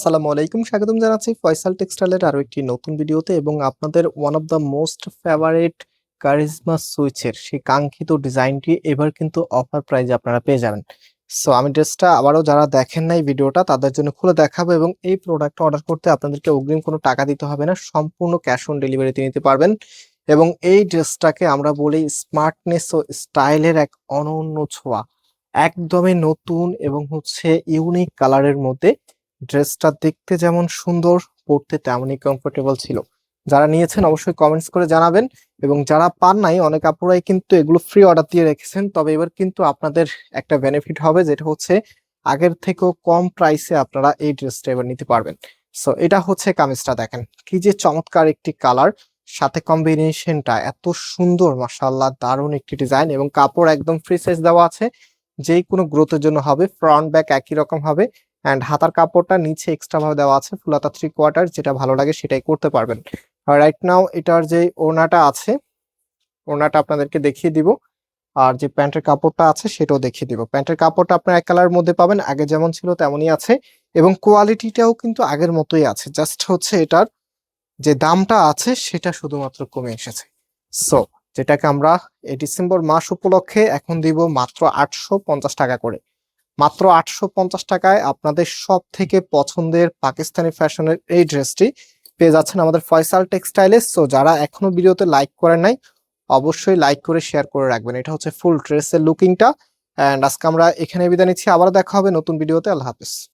আসসালামু আলাইকুম, স্বাগতম জানাচ্ছি ফয়সাল টেক্সটাইলের আরো একটি নতুন ভিডিওতে এবং আপনাদের one of the most favourite charisma সুইচের সেই কাঙ্ক্ষিত ডিজাইনটি এবার কিন্তু অফার প্রাইজে আপনারা পেয়ে যাবেন। সো আমি ড্রেসটা আবারও যারা দেখেন নাই ভিডিওটা তাদের জন্য খুলে দেখাবো এবং এই প্রোডাক্টটা অর্ডার করতে আপনাদেরকে অগ্রিম কোনো টাকা দিতে হবে না, সম্পূর্ণ ক্যাশ অন ডেলিভারিতে নিতে পারবেন। এবং এই ড্রেসটাকে আমরা বলি স্মার্টনেস ও স্টাইলের এক অনন্য ছোঁয়া, একদমই নতুন এবং ইউনিক কালারের মধ্যে। ড্রেসটা দেখতে যেমন সুন্দর, পরতে তেমনই কমফোর্টেবল ছিল। যারা নিয়েছেন অবশ্যই কমেন্টস করে জানাবেন এবং যারা পান নাই অনেক আপুরাই কিন্তু এগুলো ফ্রি অর্ডার দিয়ে রেখেছেন। তবে এবার কিন্তু আপনাদের একটা বেনিফিট হবে, যেটা হচ্ছে আগের থেকেও কম প্রাইসে আপনারা এই ড্রেসটা এবার নিতে পারবেন। সো এটা হচ্ছে কামিজটা, দেখেন কি যে চমৎকার একটি কালার, সাথে কম্বিনেশনটা এত সুন্দর, মাশাআল্লাহ দারুণ একটি ডিজাইন এবং কাপড় একদম ফ্রি সাইজ দেওয়া আছে, যেই কোনো গ্রোথের জন্য হবে। ফ্রন্ট ব্যাক একই রকম হবে অ্যান্ড হাতার কাপড়টা নিচে এক্সট্রা ভাবে দেওয়া আছে, ফুল হাতা 3/4, যেটা ভালো লাগে সেটাই করতে পারবেন। আর রাইট নাও এটার যে ওড়নাটা আছে, ওড়নাটা আপনাদেরকে দেখিয়ে দিব। আর যে প্যান্টের কাপড়টা আছে সেটাও দেখিয়ে দিব। প্যান্টের কাপড়টা আপনার এক কালারের মধ্যে পাবেন, আগে যেমন ছিল তেমনই আছে এবং কোয়ালিটিটাও কিন্তু আগের মতোই আছে। জাস্ট এটার যে দামটা আছে সেটা শুধুমাত্র কমে এসেছে। সো যেটাকে আমরা এই ডিসেম্বর মাস উপলক্ষে এখন দিব মাত্র 850 টাকা করে। মাত্র 850 টাকায় আপনাদের সব থেকে পছন্দের পাকিস্তানি ফ্যাশনের এই ড্রেসটি পেয়ে যাচ্ছেন আমাদের ফয়সাল টেক্সটাইলে। সো যারা এখনো ভিডিওতে লাইক করেন নাই অবশ্যই লাইক করে শেয়ার করে রাখবেন। এটা হচ্ছে ফুল ড্রেসের লুকিংটা। এন্ড আজকে আমরা এখানে বিদায় নিচ্ছি, আবার দেখা হবে নতুন ভিডিওতে। আল্লাহ হাফেজ।